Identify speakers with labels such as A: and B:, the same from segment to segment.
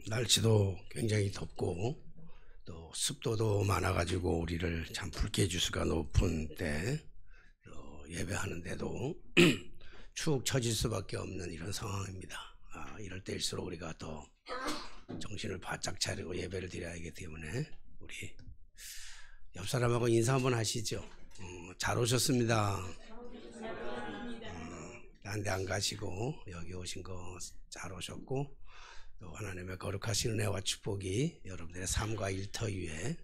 A: 날씨도 굉장히 덥고 또 습도도 많아가지고 우리를 참 불쾌지수가 높은 때 예배하는데도 축 처질 수밖에 없는 이런 상황입니다. 이럴 때일수록 우리가 더 정신을 바짝 차리고 예배를 드려야 하기 때문에 우리 옆 사람하고 인사 한번 하시죠. 잘 오셨습니다. 딴 데 안 가시고 여기 오신 거 잘 오셨고, 또 하나님의 거룩하신 은혜와 축복이 여러분들의 삶과 일터 위에,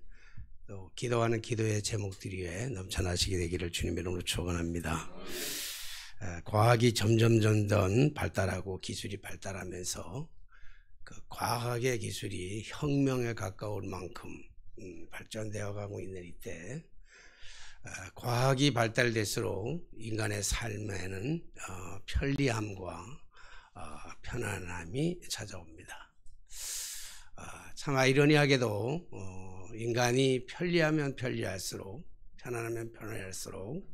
A: 또 기도하는 기도의 제목들 위에 넘쳐나시게 되기를 주님의 이름으로 축원합니다. 과학이 점점 발달하고 기술이 발달하면서 그 과학의 기술이 혁명에 가까울 만큼 발전되어 가고 있는 이때, 과학이 발달될수록 인간의 삶에는 편리함과 편안함이 찾아옵니다. 참 아이러니하게도 인간이 편리하면 편리할수록, 편안하면 편안할수록,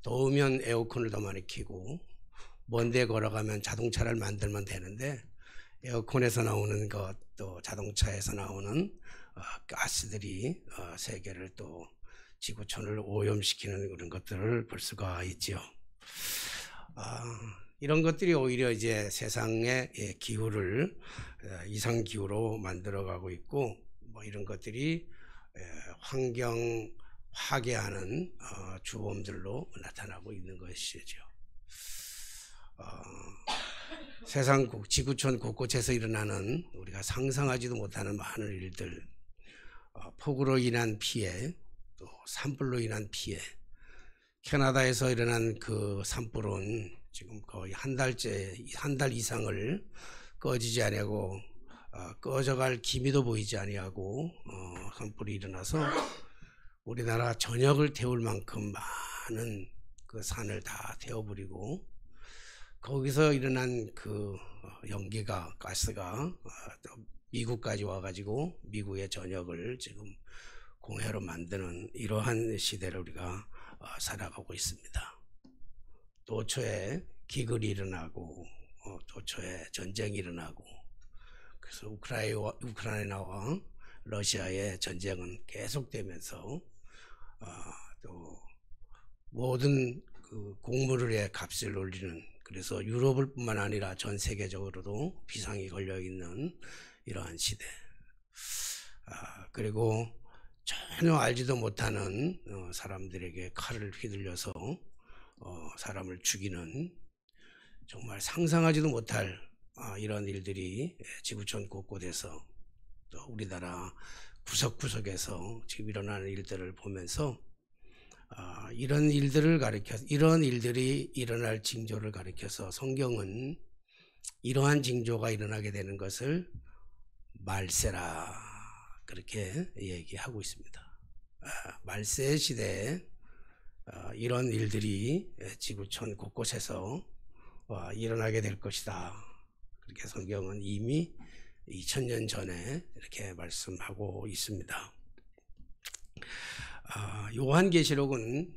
A: 더우면 에어컨을 더 많이 켜고 먼데 걸어가면 자동차를 만들면 되는데, 에어컨에서 나오는 것, 또 자동차에서 나오는 가스들이 세계를 또 지구촌을 오염시키는 그런 것들을 볼 수가 있죠. 이런 것들이 오히려 이제 세상의 기후를 이상기후로 만들어가고 있고, 이런 것들이 환경 파괴하는 주범들로 나타나고 있는 것이죠. 세상 지구촌 곳곳에서 일어나는 우리가 상상하지도 못하는 많은 일들, 폭우로 인한 피해, 또 산불로 인한 피해. 캐나다에서 일어난 그 산불은 지금 거의 한 달 이상을 꺼지지 아니하고, 꺼져갈 기미도 보이지 아니하고 산불이 일어나서 우리나라 전역을 태울 만큼 많은 그 산을 다 태워버리고, 거기서 일어난 그 연기가, 가스가 미국까지 와가지고 미국의 전역을 지금 공해로 만드는 이러한 시대를 우리가 살아가고 있습니다. 도처에 기근이 일어나고 도처에 전쟁이 일어나고, 그래서 우크라이나와 러시아의 전쟁은 계속되면서 또 모든 그 곡물의 값을 올리는, 그래서 유럽을 뿐만 아니라 전 세계적으로도 비상이 걸려 있는 이러한 시대. 그리고 전혀 알지도 못하는 사람들에게 칼을 휘둘려서 사람을 죽이는, 정말 상상하지도 못할 이런 일들이 지구촌 곳곳에서, 또 우리나라 구석구석에서 지금 일어나는 일들을 보면서 이런 일들이 일어날 징조를 가리켜서 성경은 이러한 징조가 일어나게 되는 것을 말세라, 그렇게 얘기하고 있습니다. 말세 시대에 이런 일들이 지구촌 곳곳에서 일어나게 될 것이다. 그렇게 성경은 이미 2000년 전에 이렇게 말씀하고 있습니다. 요한계시록은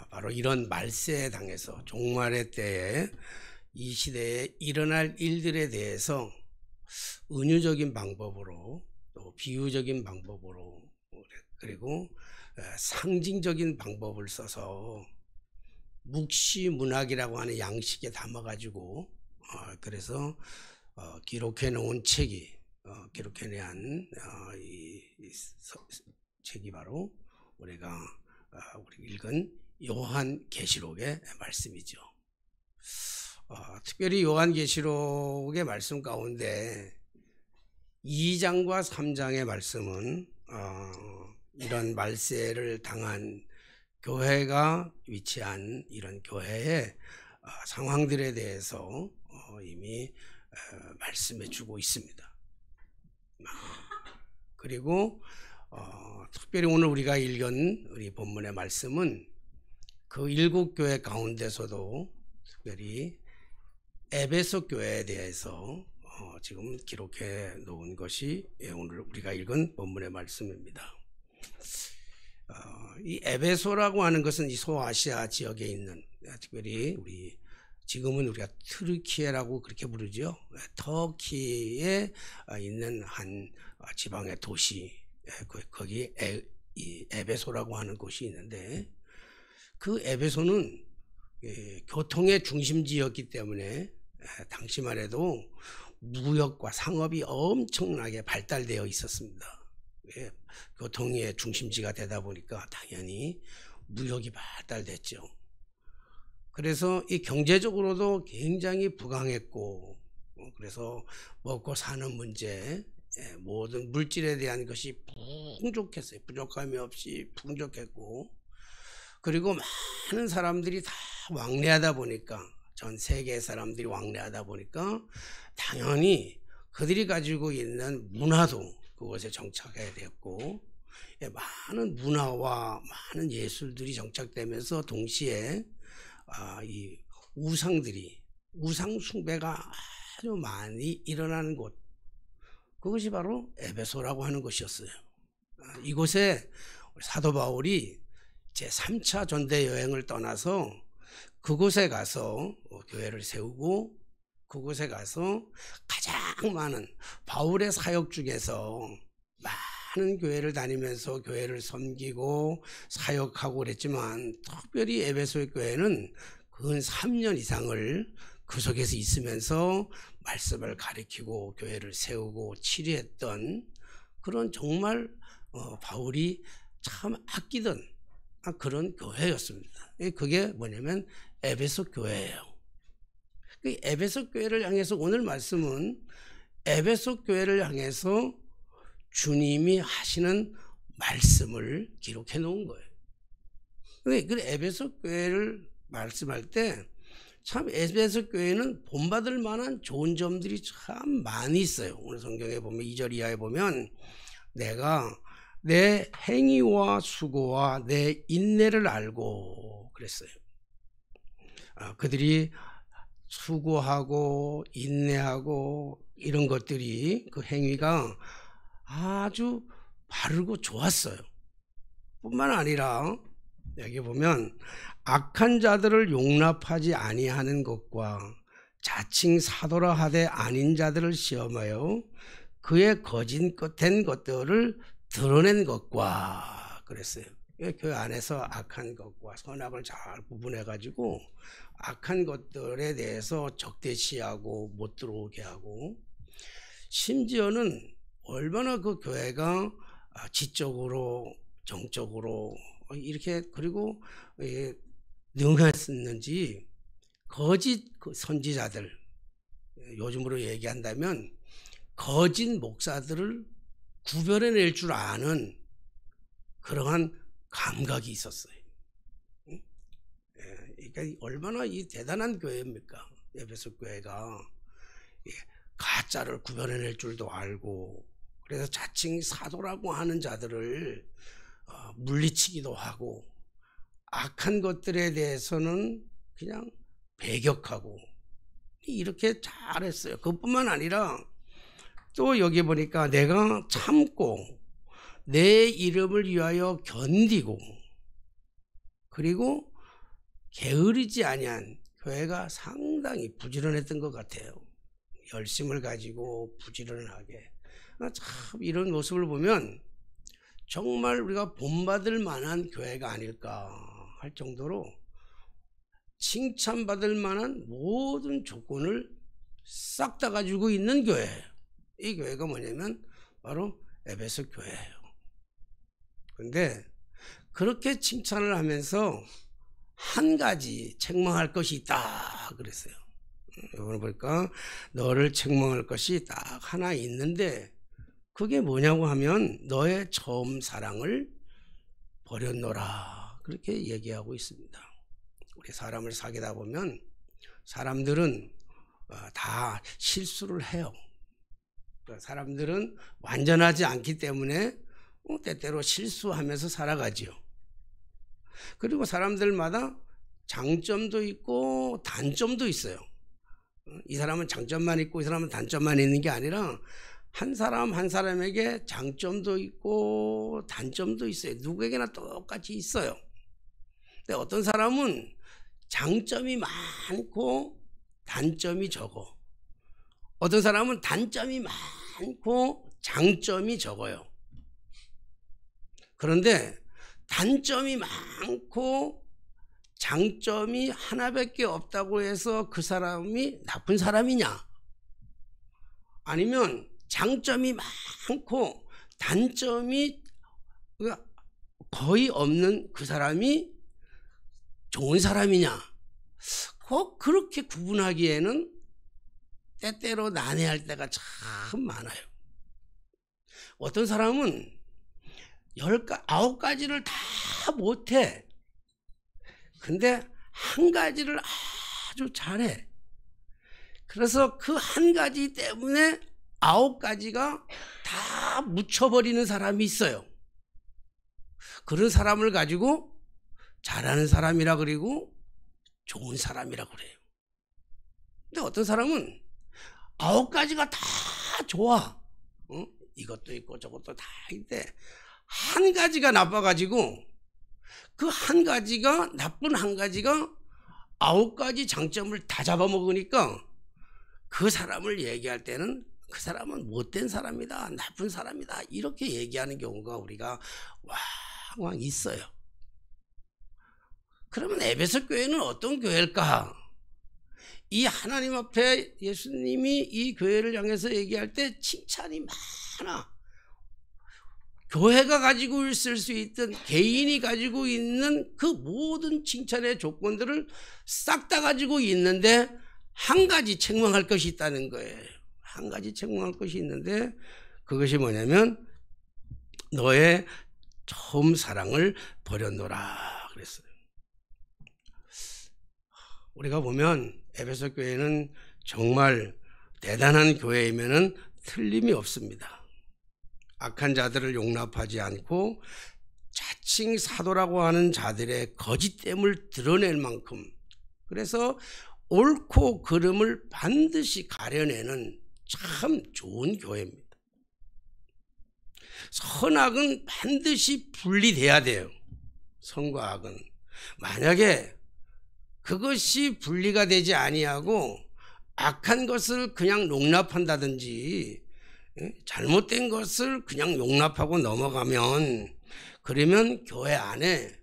A: 바로 이런 말세에 당해서 종말의 때에 이 시대에 일어날 일들에 대해서 은유적인 방법으로, 또 비유적인 방법으로, 그리고 상징적인 방법을 써서 묵시문학이라고 하는 양식에 담아가지고 그래서 기록해 놓은 책이, 기록해낸 이 책이 바로 우리가 읽은 요한계시록의 말씀이죠. 특별히 요한계시록의 말씀 가운데 2장과 3장의 말씀은 이런 말세를 당한 교회가 위치한 이런 교회의 상황들에 대해서 이미 말씀해 주고 있습니다. 그리고 특별히 오늘 우리가 읽은 우리 본문의 말씀은 그 7교회 가운데서도 특별히 에베소 교회에 대해서 지금 기록해 놓은 것이 오늘 우리가 읽은 본문의 말씀입니다. 이 에베소라고 하는 것은 이 소아시아 지역에 있는, 특별히 우리 지금은 우리가 트르키예라고 그렇게 부르죠. 터키에 있는 한 지방의 도시, 거기 에베소라고 하는 곳이 있는데, 그 에베소는 교통의 중심지였기 때문에 당시만 해도 무역과 상업이 엄청나게 발달되어 있었습니다. 교통의 중심지가 되다 보니까 당연히 무역이 발달됐죠. 그래서 이 경제적으로도 굉장히 부강했고, 그래서 먹고 사는 문제, 모든 물질에 대한 것이 풍족했어요. 부족함이 없이 풍족했고, 그리고 많은 사람들이 다 왕래하다 보니까, 전 세계 사람들이 왕래하다 보니까 당연히 그들이 가지고 있는 문화도 그곳에 정착해야 됐고, 많은 문화와 많은 예술들이 정착되면서 동시에 이 우상들이, 우상 숭배가 아주 많이 일어나는 곳, 그것이 바로 에베소라고 하는 곳이었어요. 이곳에 사도 바울이 제3차 전대 여행을 떠나서 그곳에 가서 교회를 세우고, 그곳에 가서 가장 많은 바울의 사역 중에서 많은 교회를 다니면서 교회를 섬기고 사역하고 그랬지만, 특별히 에베소의 교회는 근 3년 이상을 그 속에서 있으면서 말씀을 가리키고 교회를 세우고 치리했던 그런 정말 바울이 참 아끼던 그런 교회였습니다. 그게 뭐냐면 에베소 교회예요. 그 에베소 교회를 향해서 오늘 말씀은 에베소 교회를 향해서 주님이 하시는 말씀을 기록해 놓은 거예요. 그 에베소 교회를 말씀할 때 참 에베소 교회는 본받을 만한 좋은 점들이 참 많이 있어요. 오늘 성경에 보면 2절 이하에 보면 내가 내 행위와 수고와 내 인내를 알고 그랬어요. 그들이 수고하고 인내하고 이런 것들이, 그 행위가 아주 바르고 좋았어요. 뿐만 아니라 여기 보면 악한 자들을 용납하지 아니하는 것과 자칭 사도라 하되 아닌 자들을 시험하여 그의 거짓된 것들을 드러낸 것과 그랬어요. 교회 안에서 악한 것과 선악을 잘 구분해 가지고 악한 것들에 대해서 적대시하고 못 들어오게 하고, 심지어는 얼마나 그 교회가 지적으로 정적으로 이렇게 그리고 능했었는지, 거짓 선지자들, 요즘으로 얘기한다면 거짓 목사들을 구별해낼 줄 아는 그러한 감각이 있었어요. 그러니까 얼마나 이 대단한 교회입니까? 에베소 교회가 가짜를 구별해낼 줄도 알고, 그래서 자칭 사도라고 하는 자들을 물리치기도 하고, 악한 것들에 대해서는 그냥 배격하고, 이렇게 잘했어요. 그것뿐만 아니라 또 여기 보니까 내가 참고 내 이름을 위하여 견디고, 그리고 게으르지 아니한 교회가 상당히 부지런했던 것 같아요. 열심을 가지고 부지런하게. 참 이런 모습을 보면 정말 우리가 본받을 만한 교회가 아닐까 할 정도로 칭찬받을 만한 모든 조건을 싹 다 가지고 있는 교회예요. 이 교회가 뭐냐면 바로 에베소 교회예요. 그런데 그렇게 칭찬을 하면서 한 가지 책망할 것이 있다 그랬어요. 이번에 보니까 너를 책망할 것이 딱 하나 있는데, 그게 뭐냐고 하면 너의 처음 사랑을 버렸노라, 그렇게 얘기하고 있습니다. 우리 사람을 사귀다 보면 사람들은 다 실수를 해요. 사람들은 완전하지 않기 때문에 때때로 실수하면서 살아가지요. 그리고 사람들마다 장점도 있고 단점도 있어요. 이 사람은 장점만 있고 이 사람은 단점만 있는 게 아니라 한 사람 한 사람에게 장점도 있고 단점도 있어요. 누구에게나 똑같이 있어요. 근데 어떤 사람은 장점이 많고 단점이 적어. 어떤 사람은 단점이 많고 장점이 적어요. 그런데 단점이 많고 장점이 하나밖에 없다고 해서 그 사람이 나쁜 사람이냐? 아니면 장점이 많고 단점이 거의 없는 그 사람이 좋은 사람이냐? 꼭 그렇게 구분하기에는 때때로 난해할 때가 참 많아요. 어떤 사람은 9가지를 다 못해. 근데 한 가지를 아주 잘해. 그래서 그 한 가지 때문에 9가지가 다 묻혀버리는 사람이 있어요. 그런 사람을 가지고 잘하는 사람이라 그리고 좋은 사람이라 그래요. 근데 어떤 사람은 9가지가 다 좋아. 이것도 있고 저것도 다 있는데 한 가지가 나빠가지고 그 한 가지가 나쁜 한 가지가 9가지 장점을 다 잡아먹으니까 그 사람을 얘기할 때는 그 사람은 못된 사람이다, 나쁜 사람이다 이렇게 얘기하는 경우가 우리가 왕왕 있어요. 그러면 에베소 교회는 어떤 교회일까? 이 하나님 앞에 예수님이 이 교회를 향해서 얘기할 때 칭찬이 많아. 교회가 가지고 있을 수 있던 개인이 가지고 있는 그 모든 칭찬의 조건들을 싹 다 가지고 있는데 한 가지 책망할 것이 있다는 거예요. 한 가지 책망할 것이 있는데 그것이 뭐냐면 너의 처음 사랑을 버렸노라 그랬어요. 우리가 보면 에베소 교회는 정말 대단한 교회이면은 틀림이 없습니다. 악한 자들을 용납하지 않고 자칭 사도라고 하는 자들의 거짓됨을 드러낼 만큼, 그래서 옳고 그름을 반드시 가려내는 참 좋은 교회입니다. 선악은 반드시 분리돼야 돼요. 선과 악은. 만약에 그것이 분리가 되지 아니하고 악한 것을 그냥 용납한다든지 잘못된 것을 그냥 용납하고 넘어가면, 그러면 교회 안에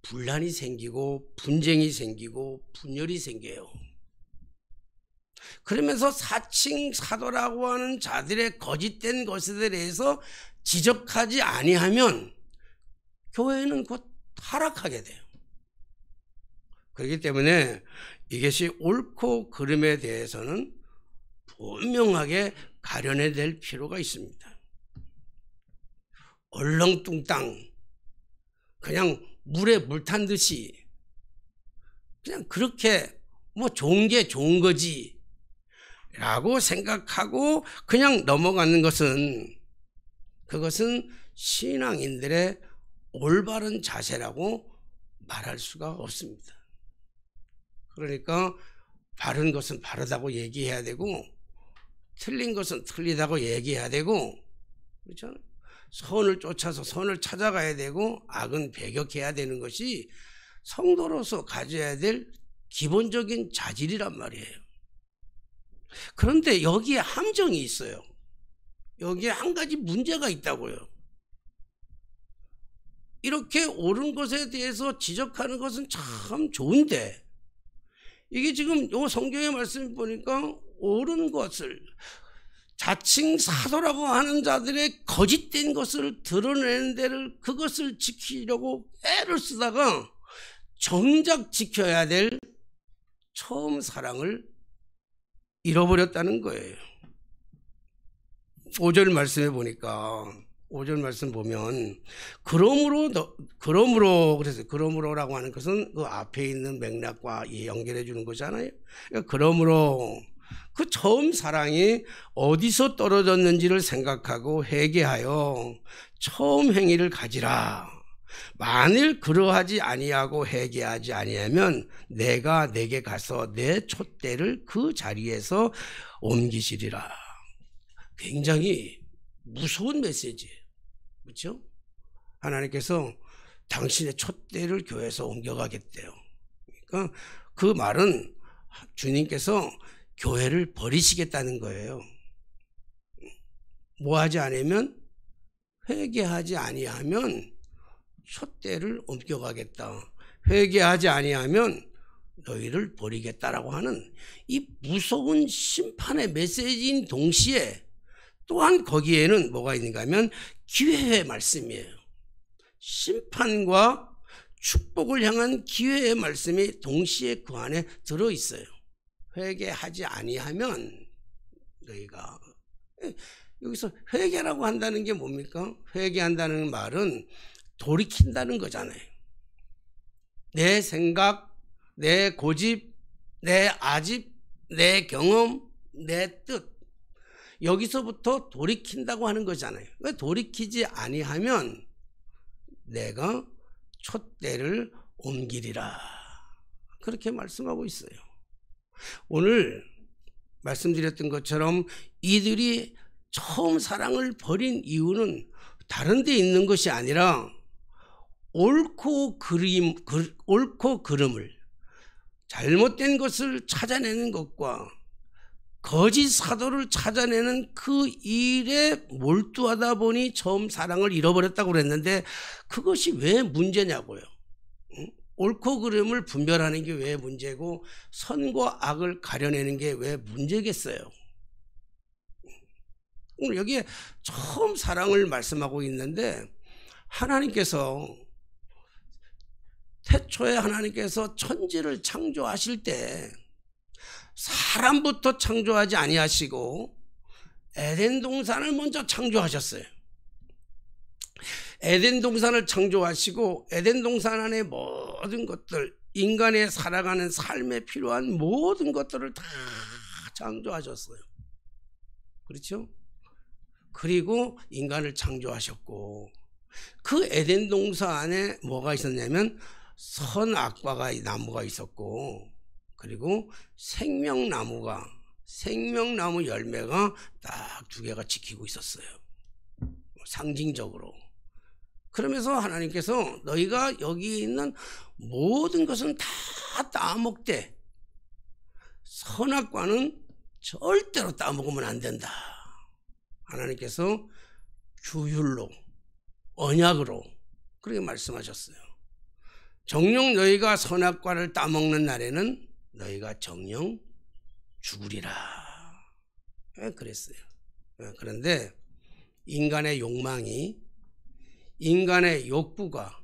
A: 분란이 생기고 분쟁이 생기고 분열이 생겨요. 그러면서 사칭 사도라고 하는 자들의 거짓된 것에 대해서 지적하지 아니하면 교회는 곧 타락하게 돼요. 그렇기 때문에 이것이 옳고 그름에 대해서는 분명하게 가려내야 될 필요가 있습니다. 얼렁뚱땅 그냥 물에 물 탄 듯이 그냥 그렇게 뭐 좋은 게 좋은 거지 라고 생각하고 그냥 넘어가는 것은, 그것은 신앙인들의 올바른 자세라고 말할 수가 없습니다. 그러니까 바른 것은 바르다고 얘기해야 되고 틀린 것은 틀리다고 얘기해야 되고, 그렇죠? 선을 쫓아서 선을 찾아가야 되고 악은 배격해야 되는 것이 성도로서 가져야 될 기본적인 자질이란 말이에요. 그런데 여기에 함정이 있어요. 여기에 한 가지 문제가 있다고요. 이렇게 옳은 것에 대해서 지적하는 것은 참 좋은데, 이게 지금 요 성경의 말씀 보니까 옳은 것을, 자칭 사도라고 하는 자들의 거짓된 것을 드러내는 데를, 그것을 지키려고 애를 쓰다가 정작 지켜야 될 처음 사랑을 잃어버렸다는 거예요. 5절 말씀에 보니까, 5절 말씀 보면 그래서 그러므로라고 하는 것은 그 앞에 있는 맥락과 연결해 주는 거잖아요. 그러니까 그러므로 그 처음 사랑이 어디서 떨어졌는지를 생각하고 회개하여 처음 행위를 가지라. 만일 그러하지 아니하고 회개하지 아니하면 내가 내게 가서 내 촛대를 그 자리에서 옮기시리라. 굉장히 무서운 메시지예요. 그렇죠? 하나님께서 당신의 촛대를 교회에서 옮겨가겠대요. 그러니까 그 말은 주님께서 교회를 버리시겠다는 거예요. 뭐 하지 않으면, 회개하지 아니하면 촛대를 옮겨가겠다. 회개하지 아니하면 너희를 버리겠다라고 하는 이 무서운 심판의 메시지인 동시에 또한 거기에는 뭐가 있는가 하면 기회의 말씀이에요. 심판과 축복을 향한 기회의 말씀이 동시에 그 안에 들어있어요. 회개하지 아니하면 너희가, 여기서 회개라고 한다는 게 뭡니까? 회개한다는 말은 돌이킨다는 거잖아요. 내 생각, 내 고집, 내 아집, 내 경험, 내 뜻, 여기서부터 돌이킨다고 하는 거잖아요. 왜 돌이키지 아니하면 내가 촛대를 옮기리라, 그렇게 말씀하고 있어요. 오늘 말씀드렸던 것처럼 이들이 처음 사랑을 버린 이유는 다른 데 있는 것이 아니라 옳고 그름을, 잘못된 것을 찾아내는 것과 거짓 사도를 찾아내는 그 일에 몰두하다 보니 처음 사랑을 잃어버렸다고 그랬는데, 그것이 왜 문제냐고요. 옳고 그름을 분별하는 게 왜 문제고 선과 악을 가려내는 게 왜 문제겠어요. 오늘 여기에 처음 사랑을 말씀하고 있는데, 하나님께서 태초에 하나님께서 천지를 창조하실 때 사람부터 창조하지 아니하시고 에덴 동산을 먼저 창조하셨어요. 에덴 동산을 창조하시고 에덴 동산 안에 모든 것들, 인간의 살아가는 삶에 필요한 모든 것들을 다 창조하셨어요. 그렇죠? 그리고 인간을 창조하셨고, 그 에덴 동산 안에 뭐가 있었냐면 선악과가 나무가 있었고, 그리고 생명나무 열매가 딱 2개가 지키고 있었어요. 상징적으로. 그러면서 하나님께서 너희가 여기 있는 모든 것은 다 따먹되 선악과는 절대로 따먹으면 안 된다. 하나님께서 규율로, 언약으로 그렇게 말씀하셨어요. 정녕 너희가 선악과를 따먹는 날에는 너희가 정녕 죽으리라, 그랬어요. 그런데 인간의 욕망이, 인간의 욕구가,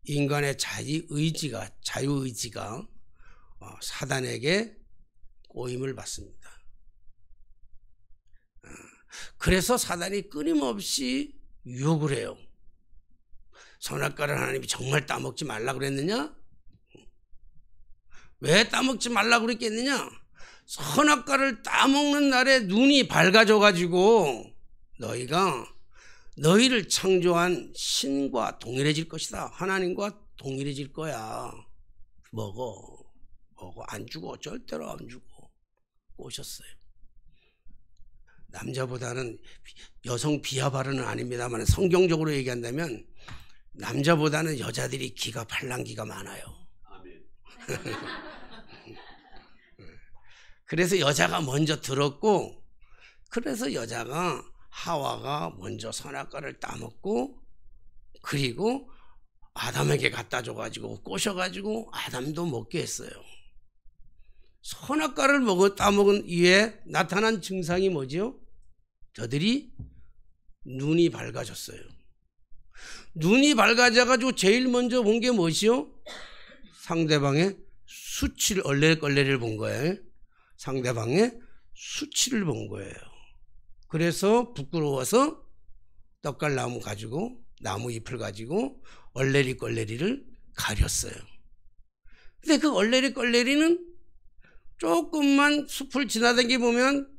A: 인간의 자유의지가 사단에게 꼬임을 받습니다. 그래서 사단이 끊임없이 유혹을 해요. 선악과를 하나님이 정말 따먹지 말라고 그랬느냐? 왜 따먹지 말라고 그랬겠느냐? 선악과를 따먹는 날에 눈이 밝아져 가지고 너희가 너희를 창조한 신과 동일해질 것이다. 하나님과 동일해질 거야. 먹어. 안 죽어. 절대로 안 죽어. 오셨어요. 남자보다는, 여성 비하 발언은 아닙니다만 성경적으로 얘기한다면 남자보다는 여자들이 기가 팔랑기가 많아요. 아멘. 그래서 여자가 먼저 들었고, 그래서 여자가, 하와가 먼저 선악과를 따먹고, 그리고 아담에게 갖다 줘가지고 꼬셔가지고 아담도 먹게 했어요. 선악과를 따먹은 이후에 나타난 증상이 뭐죠? 저들이 눈이 밝아졌어요. 눈이 밝아져가지고 제일 먼저 본 게 무엇이요? 상대방의 수치를, 얼레걸레를 본 거예요. 상대방의 수치를 본 거예요. 그래서 부끄러워서 떡갈나무 가지고, 나무 잎을 가지고 얼레리걸레리를 가렸어요. 근데 그 얼레리걸레리는 조금만 숲을 지나다니 보면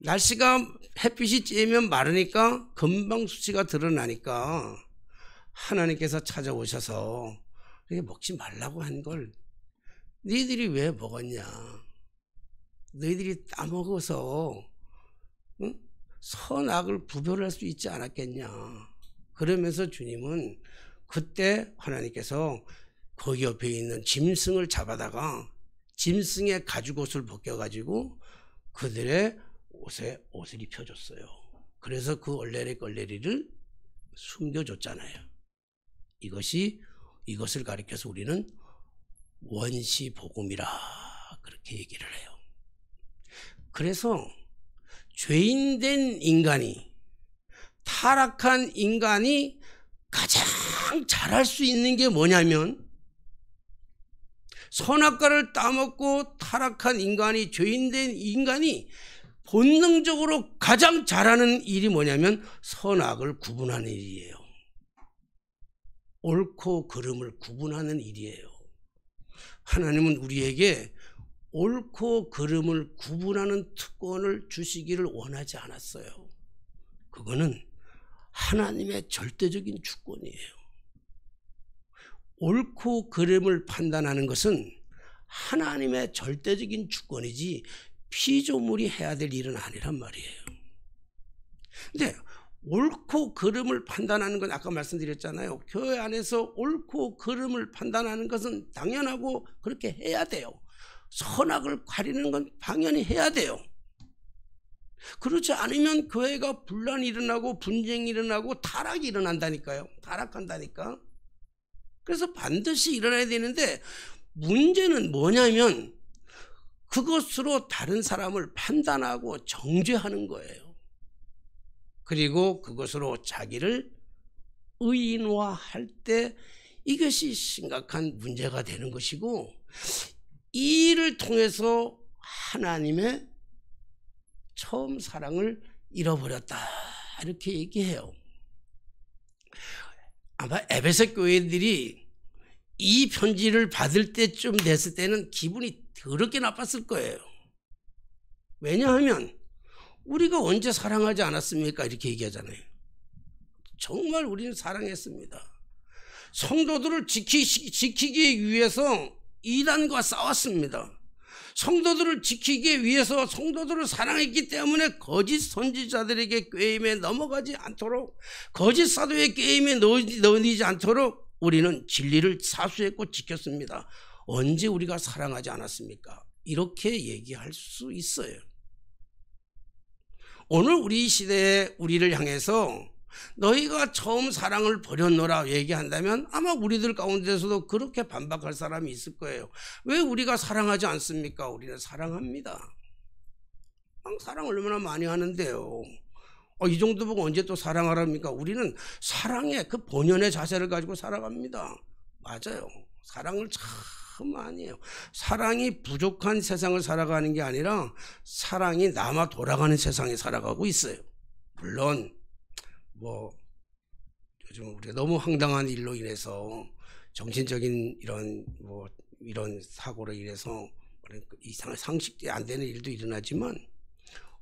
A: 날씨가, 햇빛이 쬐면 마르니까 금방 수치가 드러나니까 하나님께서 찾아오셔서 이렇게 먹지 말라고 한 걸 너희들이 왜 먹었냐? 너희들이 따먹어서 선악을 구별할 수 있지 않았겠냐? 그러면서 주님은 그때 하나님께서 거기 옆에 있는 짐승을 잡아다가 짐승의 가죽옷을 벗겨가지고 그들의 옷에 옷을 입혀줬어요. 그래서 그 얼레리를 숨겨줬잖아요. 이것을 가리켜서 우리는 원시복음이라 그렇게 얘기를 해요. 그래서 죄인된 인간이, 타락한 인간이 가장 잘할 수 있는 게 뭐냐면, 선악과를 따먹고 타락한 인간이, 죄인된 인간이 본능적으로 가장 잘하는 일이 뭐냐면 선악을 구분하는 일이에요. 옳고 그름을 구분하는 일이에요. 하나님은 우리에게 옳고 그름을 구분하는 특권을 주시기를 원하지 않았어요. 그거는 하나님의 절대적인 주권이에요. 옳고 그름을 판단하는 것은 하나님의 절대적인 주권이지 피조물이 해야 될 일은 아니란 말이에요. 근데 옳고 그름을 판단하는 건 아까 말씀드렸잖아요. 교회 안에서 옳고 그름을 판단하는 것은 당연하고 그렇게 해야 돼요. 선악을 가리는 건 당연히 해야 돼요. 그렇지 않으면 교회가 분란이 일어나고 분쟁이 일어나고 타락이 일어난다니까요. 타락한다니까. 그래서 반드시 일어나야 되는데, 문제는 뭐냐면 그것으로 다른 사람을 판단하고 정죄하는 거예요. 그리고 그것으로 자기를 의인화할 때 이것이 심각한 문제가 되는 것이고, 이 일을 통해서 하나님의 처음 사랑을 잃어버렸다 이렇게 얘기해요. 아마 에베소 교회들이 이 편지를 받을 때쯤 됐을 때는 기분이 더럽게 나빴을 거예요. 왜냐하면 우리가 언제 사랑하지 않았습니까? 이렇게 얘기하잖아요. 정말 우리는 사랑했습니다. 성도들을 지키기 위해서 이단과 싸웠습니다. 성도들을 지키기 위해서 성도들을 사랑했기 때문에 거짓 선지자들에게 꾀임에 넘어가지 않도록, 거짓 사도의 꾀임에 넣이지 않도록 우리는 진리를 사수했고 지켰습니다. 언제 우리가 사랑하지 않았습니까? 이렇게 얘기할 수 있어요. 오늘 우리 시대에 우리를 향해서 너희가 처음 사랑을 버렸노라 얘기한다면 아마 우리들 가운데서도 그렇게 반박할 사람이 있을 거예요. 왜 우리가 사랑하지 않습니까? 우리는 사랑합니다. 사랑을 얼마나 많이 하는데요. 이 정도 보고 언제 또 사랑하랍니까? 우리는 사랑의 그 본연의 자세를 가지고 살아갑니다. 맞아요. 사랑을 참 많이 해요. 사랑이 부족한 세상을 살아가는 게 아니라 사랑이 남아 돌아가는 세상에 살아가고 있어요. 물론 요즘 우리가 너무 황당한 일로 인해서 정신적인 이런 사고로 인해서 이상한 상식이 안 되는 일도 일어나지만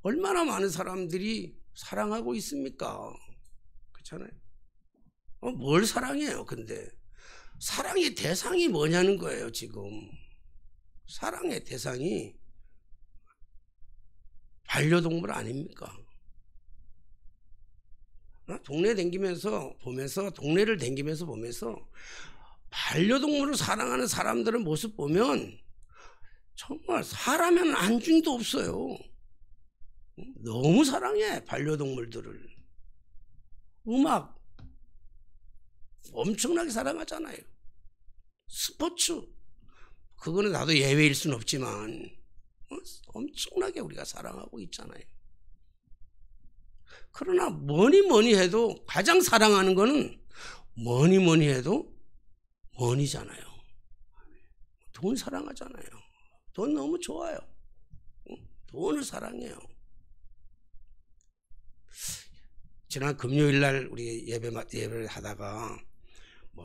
A: 얼마나 많은 사람들이 사랑하고 있습니까? 그렇잖아요. 뭘 사랑해요? 근데 사랑의 대상이 뭐냐는 거예요. 지금 사랑의 대상이 반려동물 아닙니까? 동네를 댕기면서 보면서 반려동물을 사랑하는 사람들의 모습 보면 정말 사람에는 안중도 없어요. 너무 사랑해 반려동물들을. 음악 엄청나게 사랑하잖아요. 스포츠 그거는 나도 예외일 수는 없지만 엄청나게 우리가 사랑하고 있잖아요. 그러나 뭐니 해도 가장 사랑하는 거는 뭐니 해도 money잖아요. 돈 사랑하잖아요. 돈 너무 좋아요. 돈을 사랑해요. 지난 금요일 날 우리 예배를 하다가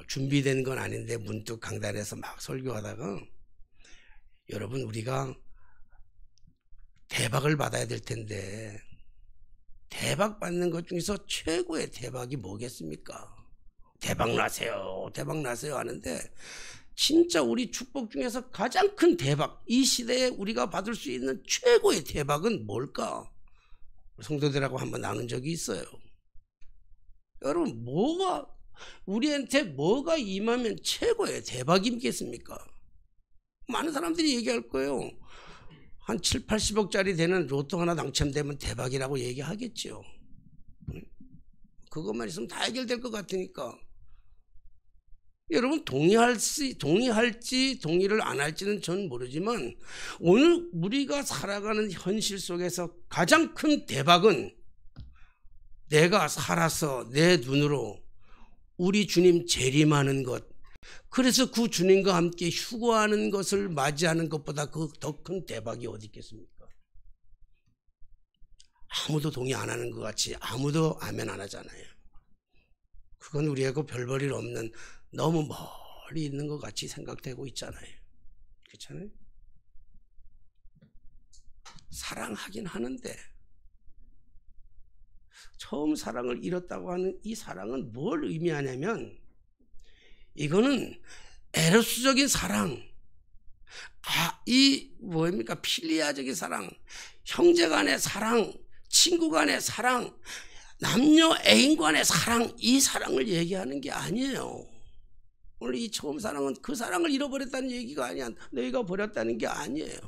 A: 준비된 건 아닌데 문득 강단에서 막 설교하다가, 여러분 우리가 대박을 받아야 될 텐데 대박 받는 것 중에서 최고의 대박이 뭐겠습니까? 대박 나세요 하는데, 진짜 우리 축복 중에서 가장 큰 대박, 이 시대에 우리가 받을 수 있는 최고의 대박은 뭘까? 성도들하고 한번 나눈 적이 있어요. 여러분 우리한테 뭐가 임하면 최고의 대박이겠습니까? 많은 사람들이 얘기할 거예요. 한 7, 80억짜리 되는 로또 하나 당첨되면 대박이라고 얘기하겠죠. 그것만 있으면 다 해결될 것 같으니까. 여러분 동의할지 동의를 안 할지는 전 모르지만 오늘 우리가 살아가는 현실 속에서 가장 큰 대박은 내가 살아서 내 눈으로 우리 주님 재림하는 것, 그래서 그 주님과 함께 휴거하는 것을 맞이하는 것보다 그 더 큰 대박이 어디 있겠습니까? 아무도 동의 안 하는 것 같이 아무도 아멘 안 하잖아요. 그건 우리하고 별 볼 일 없는 너무 멀리 있는 것 같이 생각되고 있잖아요. 그렇잖아요? 사랑하긴 하는데 처음 사랑을 잃었다고 하는 이 사랑은 뭘 의미하냐면 이거는 에로스적인 사랑, 이 뭡니까 필리아적인 사랑, 형제간의 사랑, 친구간의 사랑, 남녀 애인 간의 사랑, 이 사랑을 얘기하는 게 아니에요. 오늘 이 처음 사랑은 그 사랑을 잃어버렸다는 얘기가 아니야. 너희가 버렸다는 게 아니에요.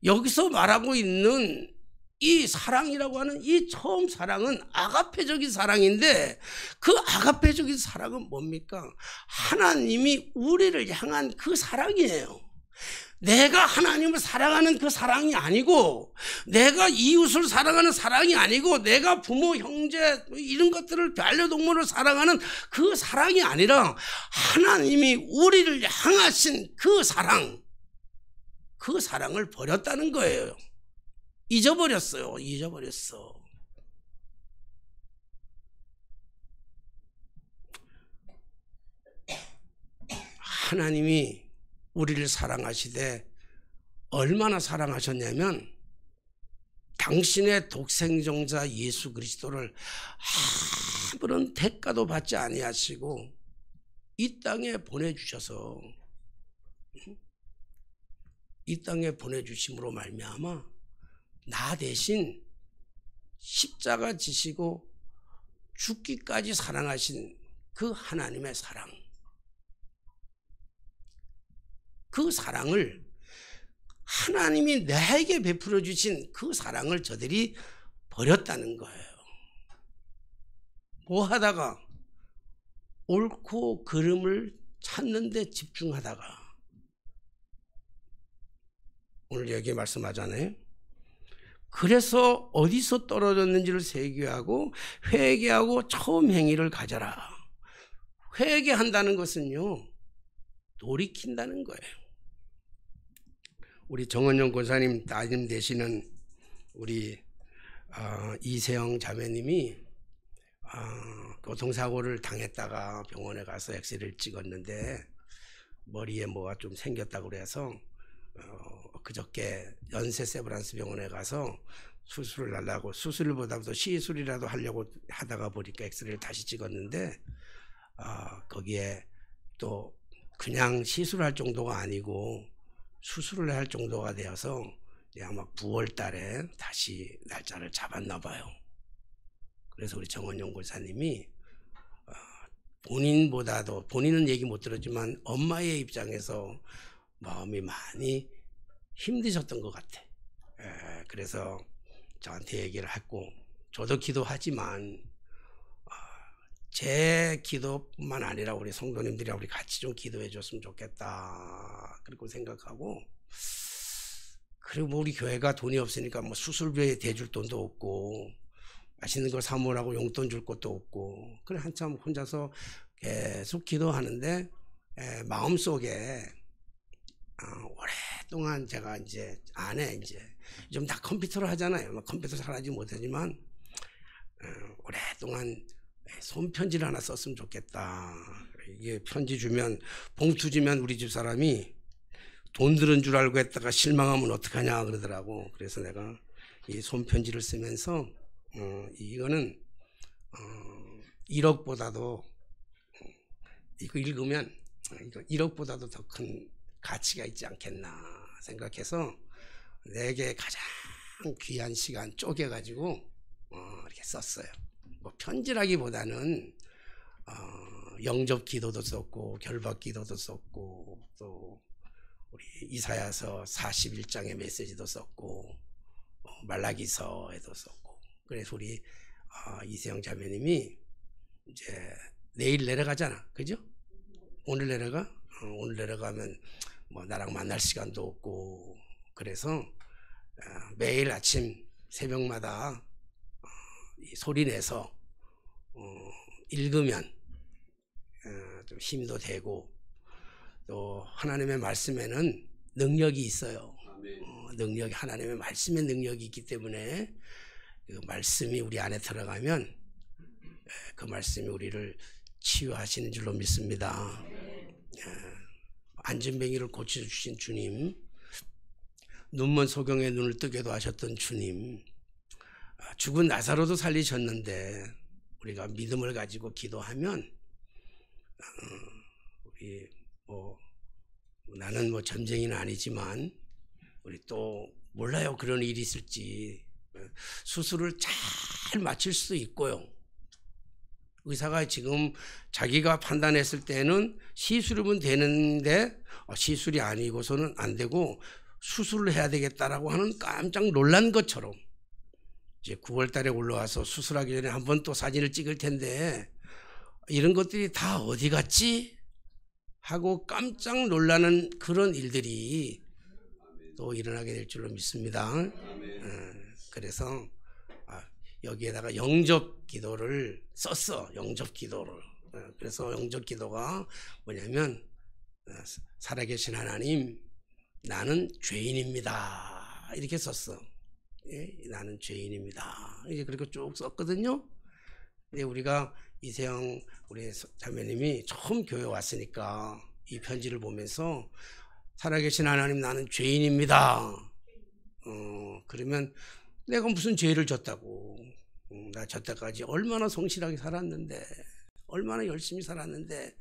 A: 여기서 말하고 있는 이 사랑이라고 하는 이 처음 사랑은 아가페적인 사랑인데 그 아가페적인 사랑은 뭡니까? 하나님이 우리를 향한 그 사랑이에요. 내가 하나님을 사랑하는 그 사랑이 아니고 내가 이웃을 사랑하는 사랑이 아니고 내가 부모, 형제 이런 것들을 반려동물을 사랑하는 그 사랑이 아니라 하나님이 우리를 향하신 그 사랑, 그 사랑을 버렸다는 거예요. 잊어버렸어요. 잊어버렸어. 하나님이 우리를 사랑하시되 얼마나 사랑하셨냐면 당신의 독생종자 예수 그리스도를 아무런 대가도 받지 아니하시고 이 땅에 보내주셔서 이 땅에 보내주심으로 말미암아 나 대신 십자가 지시고 죽기까지 사랑하신 그 하나님의 사랑, 그 사랑을 하나님이 나에게 베풀어 주신 그 사랑을 저들이 버렸다는 거예요. 뭐 하다가 옳고 그름을 찾는 데 집중하다가 오늘 여기 말씀하잖아요. 그래서 어디서 떨어졌는지를 세계하고 회개하고 처음 행위를 가져라. 회개한다는 것은요, 돌이킨다는 거예요. 우리 정원영 권사님 따님 되시는 우리 이세영 자매님이 교통사고를 당했다가 병원에 가서 엑스레이를 찍었는데 머리에 뭐가 좀 생겼다고 그래서 그저께 연세 세브란스 병원에 가서 수술을 하려고, 수술보다도 시술이라도 하려고 하다가 보니까 엑스레이를 다시 찍었는데 거기에 또 그냥 시술할 정도가 아니고 수술을 할 정도가 되어서 아마 9월 달에 다시 날짜를 잡았나 봐요. 그래서 우리 정원영 권사님이 본인보다도, 본인은 얘기 못 들었지만 엄마의 입장에서 마음이 많이 힘드셨던 것 같아. 그래서 저한테 얘기를 했고, 저도 기도하지만 제 기도뿐만 아니라 우리 성도님들이랑 우리 같이 좀 기도해 줬으면 좋겠다 그리고 생각하고, 그리고 뭐 우리 교회가 돈이 없으니까 뭐 수술비에 대줄 돈도 없고 맛있는 걸 사 먹으라고 용돈 줄 것도 없고, 그래 한참 혼자서 계속 기도하는데 마음속에 오랫동안 제가 이제 안에 이제 좀 다 컴퓨터로 하잖아요. 컴퓨터 잘하지 못하지만 오랫동안 손편지를 하나 썼으면 좋겠다. 이게 편지 주면, 봉투 주면 우리 집 사람이 돈 들은 줄 알고 했다가 실망하면 어떡하냐 그러더라고. 그래서 내가 이 손편지를 쓰면서 이거는 1억보다도 이거 읽으면 이거 1억보다도 더 큰 가치가 있지 않겠나 생각해서 내게 가장 귀한 시간 쪼개가지고 이렇게 썼어요. 뭐 편지라기보다는 영접 기도도 썼고 결박 기도도 썼고 또 우리 이사야서 41장의 메시지도 썼고 말라기서에도 썼고. 그래서 우리 이세영 자매님이 이제 내일 내려가잖아, 그죠? 오늘 내려가? 오늘 내려가면 뭐 나랑 만날 시간도 없고, 그래서 매일 아침 새벽마다 소리 내서 읽으면 좀 힘도 되고, 또 하나님의 말씀에는 능력이 있어요. 능력이, 하나님의 말씀에 능력이 있기 때문에 그 말씀이 우리 안에 들어가면 그 말씀이 우리를 치유하시는 줄로 믿습니다. 안진뱅이를 고쳐주신 주님, 눈먼 소경의 눈을 뜨게도 하셨던 주님, 죽은 나사로도 살리셨는데 우리가 믿음을 가지고 기도하면 우리 나는 점쟁이는 아니지만 우리 또 몰라요, 그런 일이 있을지. 수술을 잘 마칠 수도 있고요. 의사가 지금 자기가 판단했을 때는 시술이면 되는데 시술이 아니고서는 안 되고 수술을 해야 되겠다라고 하는 깜짝 놀란 것처럼, 이제 9월 달에 올라와서 수술하기 전에 한번 또 사진을 찍을 텐데 이런 것들이 다 어디 갔지? 하고 깜짝 놀라는 그런 일들이 또 일어나게 될 줄로 믿습니다. 그래서 여기에다가 영접 기도를 썼어. 영접 기도를. 그래서 영접 기도가 뭐냐면, 살아계신 하나님, 나는 죄인입니다, 이렇게 썼어. 예? 나는 죄인입니다. 이제 그렇게 쭉 썼거든요. 근데 우리가 이세영 우리 자매님이 처음 교회 왔으니까 이 편지를 보면서 살아계신 하나님, 나는 죄인입니다. 그러면 내가 무슨 죄를 졌다고. 나 저때까지 얼마나 성실하게 살았는데, 얼마나 열심히 살았는데,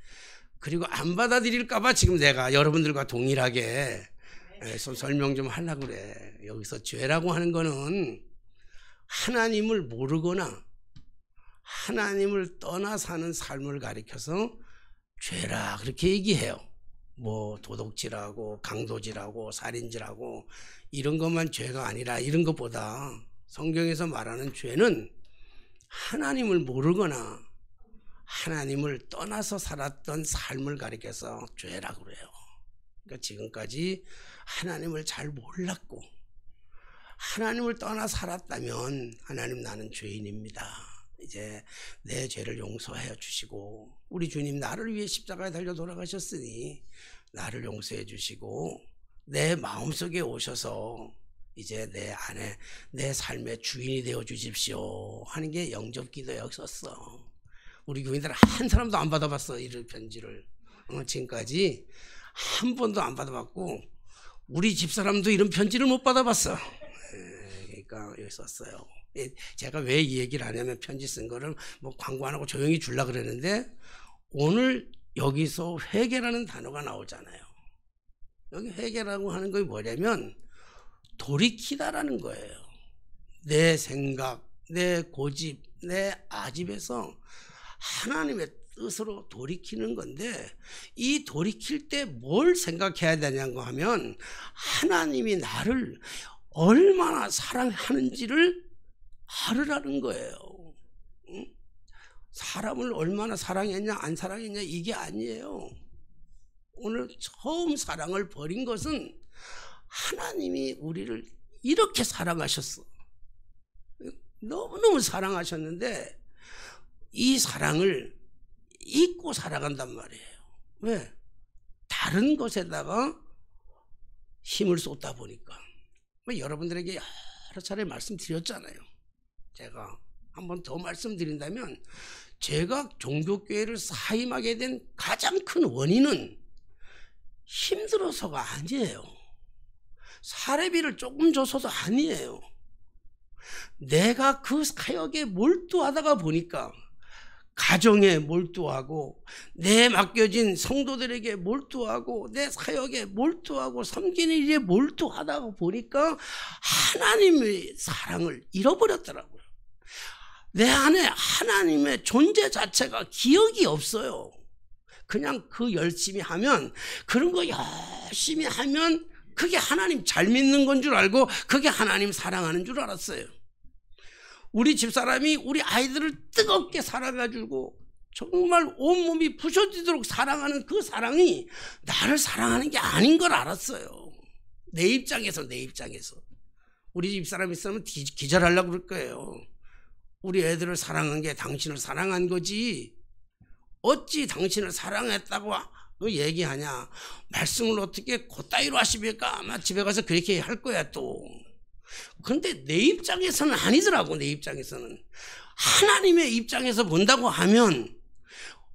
A: 그리고 안 받아들일까봐 지금 내가 여러분들과 동일하게 설명 좀 하려고 그래. 여기서 죄라고 하는 거는 하나님을 모르거나 하나님을 떠나 사는 삶을 가리켜서 죄라 그렇게 얘기해요. 뭐 도둑질하고 강도질하고 살인질하고 이런 것만 죄가 아니라, 이런 것보다 성경에서 말하는 죄는 하나님을 모르거나 하나님을 떠나서 살았던 삶을 가리켜서 죄라고 그래요. 그러니까 지금까지 하나님을 잘 몰랐고 하나님을 떠나 살았다면, 하나님, 나는 죄인입니다, 이제 내 죄를 용서해 주시고, 우리 주님 나를 위해 십자가에 달려 돌아가셨으니 나를 용서해 주시고 내 마음속에 오셔서 이제 내 안에 내 삶의 주인이 되어 주십시오 하는 게 영접기도였었어. 우리 교인들 한 사람도 안 받아봤어, 이 편지를. 지금까지 한 번도 안 받아봤고 우리 집사람도 이런 편지를 못 받아봤어. 그러니까 여기 썼어요. 제가 왜 이 얘기를 하냐면, 편지 쓴 거를 뭐 광고 안 하고 조용히 주려고 그랬는데 오늘 여기서 회개라는 단어가 나오잖아요. 여기 회개라고 하는 게 뭐냐면 돌이키다라는 거예요. 내 생각, 내 고집, 내 아집에서 하나님의 뜻으로 돌이키는 건데, 이 돌이킬 때 뭘 생각해야 되냐고 하면 하나님이 나를 얼마나 사랑하는지를 알으라는 거예요. 응? 사람을 얼마나 사랑했냐 안 사랑했냐 이게 아니에요. 오늘 처음 사랑을 버린 것은 하나님이 우리를 이렇게 사랑하셨어. 너무너무 사랑하셨는데 이 사랑을 잊고 살아간단 말이에요. 왜? 다른 것에다가 힘을 쏟다 보니까. 여러분들에게 여러 차례 말씀드렸잖아요. 제가 한 번 더 말씀드린다면, 제가 종교교회를 사임하게 된 가장 큰 원인은 힘들어서가 아니에요. 사례비를 조금 줘서도 아니에요. 내가 그 사역에 몰두하다가 보니까, 가정에 몰두하고 내 맡겨진 성도들에게 몰두하고 내 사역에 몰두하고 섬기는 일에 몰두하다가 보니까 하나님의 사랑을 잃어버렸더라고요. 내 안에 하나님의 존재 자체가 기억이 없어요. 그냥 그 열심히 하면, 그런 거 열심히 하면 그게 하나님 잘 믿는 건 줄 알고 그게 하나님 사랑하는 줄 알았어요. 우리 집사람이 우리 아이들을 뜨겁게 살아가지고 정말 온몸이 부서지도록 사랑하는 그 사랑이 나를 사랑하는 게 아닌 걸 알았어요. 내 입장에서. 우리 집사람 있으면 기절하려고 그럴 거예요. 우리 애들을 사랑한 게 당신을 사랑한 거지, 어찌 당신을 사랑했다고 얘기하냐. 말씀을 어떻게 그따위로 하십니까? 아마 집에 가서 그렇게 할 거야 또. 그런데 내 입장에서는 아니더라고. 내 입장에서는. 하나님의 입장에서 본다고 하면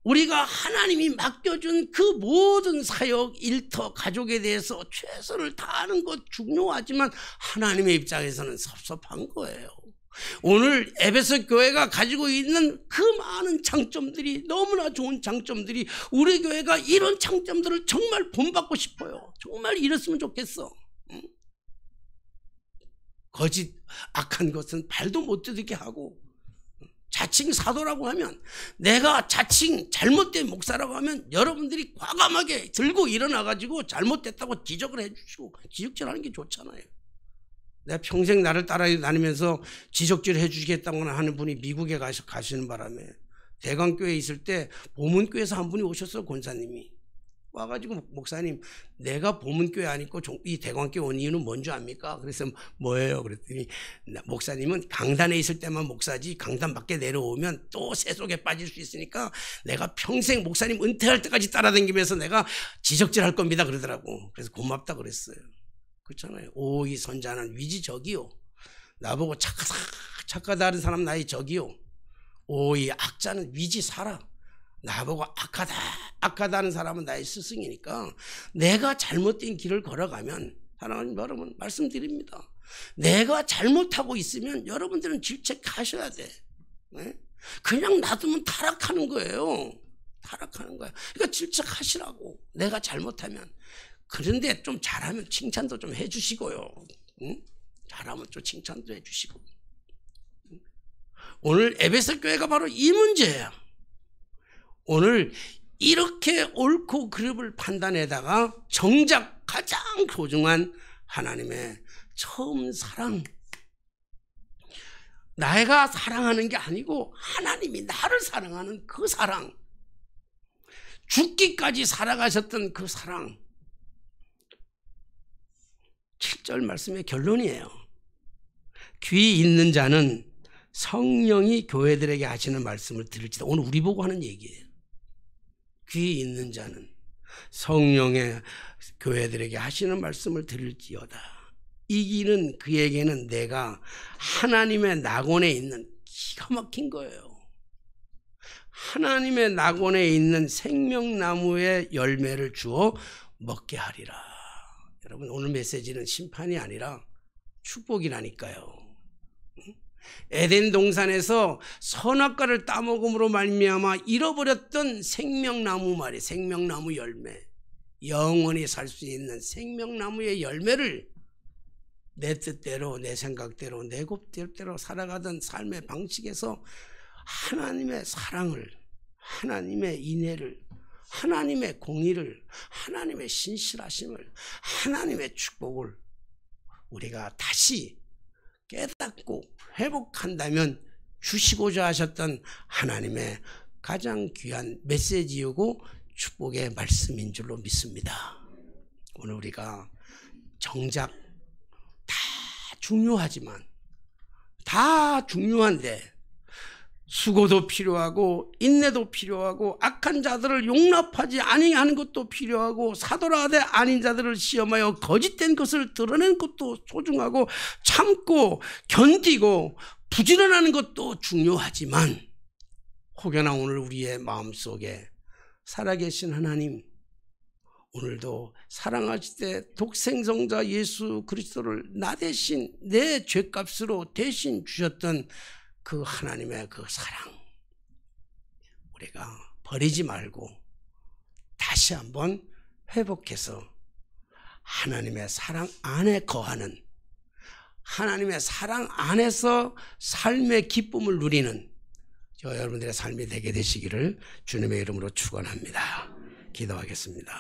A: 우리가 하나님이 맡겨준 그 모든 사역, 일터, 가족에 대해서 최선을 다하는 것 중요하지만 하나님의 입장에서는 섭섭한 거예요. 오늘 에베소 교회가 가지고 있는 그 많은 장점들이, 너무나 좋은 장점들이, 우리 교회가 이런 장점들을 정말 본받고 싶어요. 정말 이랬으면 좋겠어. 거짓 악한 것은 발도 못 디디게 하고, 자칭 사도라고 하면, 내가 자칭 잘못된 목사라고 하면 여러분들이 과감하게 들고 일어나가지고 잘못됐다고 지적을 해주시고, 지적질하는 게 좋잖아요. 내가 평생 나를 따라다니면서 지적질 해주시겠다고 하는 분이 미국에 가시는 바람에 대강교회에 있을 때 보문교회에서 한 분이 오셨어요. 권사님이 와가지고, 목사님, 내가 보문교회 아니고 이 대강교회 온 이유는 뭔지 압니까? 그래서 뭐예요? 그랬더니, 목사님은 강단에 있을 때만 목사지 강단 밖에 내려오면 또 세속에 빠질 수 있으니까 내가 평생 목사님 은퇴할 때까지 따라다니면서 내가 지적질할 겁니다. 그러더라고. 그래서 고맙다 그랬어요. 그렇잖아요. 오이 선자는 위지적이요. 나보고 착하다 하는 사람 나의 적이요. 오이 악자는 위지사라. 나보고 악하다 하는 사람은 나의 스승이니까 내가 잘못된 길을 걸어가면, 하나님 여러분 말씀드립니다. 내가 잘못하고 있으면 여러분들은 질책하셔야 돼. 네? 그냥 놔두면 타락하는 거예요. 타락하는 거야. 그러니까 질책하시라고. 내가 잘못하면. 그런데 좀 잘하면 칭찬도 좀 해주시고요. 응? 잘하면 좀 칭찬도 해주시고. 오늘 에베소 교회가 바로 이 문제예요. 오늘 이렇게 옳고 그름을 판단에다가 정작 가장 소중한 하나님의 처음 사랑, 내가 사랑하는 게 아니고 하나님이 나를 사랑하는 그 사랑, 죽기까지 살아가셨던 그 사랑, 7절 말씀의 결론이에요. 귀 있는 자는 성령이 교회들에게 하시는 말씀을 들을지다. 오늘 우리 보고 하는 얘기예요. 귀 있는 자는 성령의 교회들에게 하시는 말씀을 들을지어다. 이기는 그에게는 내가 하나님의 낙원에 있는, 기가 막힌 거예요. 하나님의 낙원에 있는 생명나무의 열매를 주어 먹게 하리라. 여러분, 오늘 메시지는 심판이 아니라 축복이라니까요. 에덴 동산에서 선악과를 따먹음으로 말미암아 잃어버렸던 생명나무 말이, 생명나무 열매, 영원히 살 수 있는 생명나무의 열매를 내 뜻대로, 내 생각대로, 내 곱대로 살아가던 삶의 방식에서 하나님의 사랑을, 하나님의 인애를, 하나님의 공의를, 하나님의 신실하심을, 하나님의 축복을 우리가 다시 깨닫고 회복한다면 주시고자 하셨던 하나님의 가장 귀한 메시지이고 축복의 말씀인 줄로 믿습니다. 오늘 우리가 정작 다 중요하지만, 다 중요한데 수고도 필요하고 인내도 필요하고 악한 자들을 용납하지 아니하는 것도 필요하고 사도라 하되 아닌 자들을 시험하여 거짓된 것을 드러낸 것도 소중하고 참고 견디고 부지런하는 것도 중요하지만, 혹여나 오늘 우리의 마음속에 살아계신 하나님, 오늘도 사랑하실 때 독생성자 예수 그리스도를 나 대신 내 죄값으로 대신 주셨던 그 하나님의 그 사랑, 우리가 버리지 말고 다시 한번 회복해서 하나님의 사랑 안에 거하는, 하나님의 사랑 안에서 삶의 기쁨을 누리는 저 여러분들의 삶이 되게 되시기를 주님의 이름으로 축원합니다. 기도하겠습니다.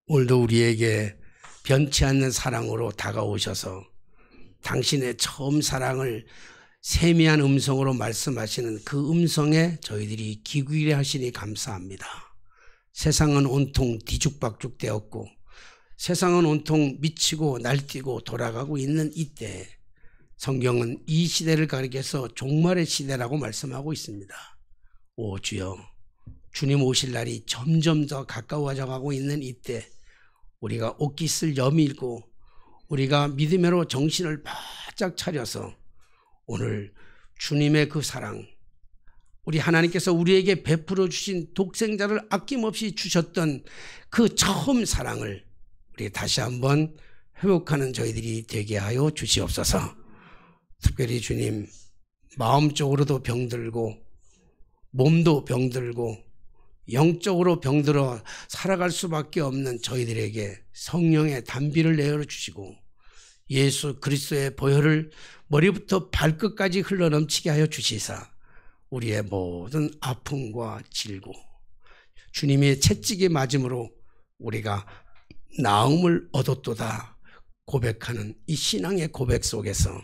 A: 오늘도 우리에게 변치 않는 사랑으로 다가오셔서 당신의 처음 사랑을 세미한 음성으로 말씀하시는 그 음성에 저희들이 귀 기울여 하시니 감사합니다. 세상은 온통 뒤죽박죽 되었고 세상은 온통 미치고 날뛰고 돌아가고 있는 이때 성경은 이 시대를 가리켜서 종말의 시대라고 말씀하고 있습니다. 오 주여, 주님 오실 날이 점점 더 가까워져 가고 있는 이때 우리가 옷깃 쓸 여밀고 우리가 믿음으로 정신을 바짝 차려서 오늘 주님의 그 사랑, 우리 하나님께서 우리에게 베풀어 주신 독생자를 아낌없이 주셨던 그 처음 사랑을 우리 다시 한번 회복하는 저희들이 되게 하여 주시옵소서. 특별히 주님, 마음적으로도 병들고 몸도 병들고 영적으로 병들어 살아갈 수밖에 없는 저희들에게 성령의 단비를 내어주시고 예수 그리스도의 보혈을 머리부터 발끝까지 흘러넘치게 하여 주시사 우리의 모든 아픔과 질고 주님의 채찍에 맞음으로 우리가 나음을 얻었도다 고백하는 이 신앙의 고백 속에서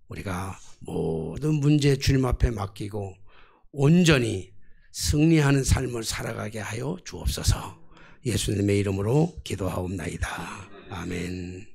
A: 우리가 모든 문제 주님 앞에 맡기고 온전히 승리하는 삶을 살아가게 하여 주옵소서. 예수님의 이름으로 기도하옵나이다. 아멘.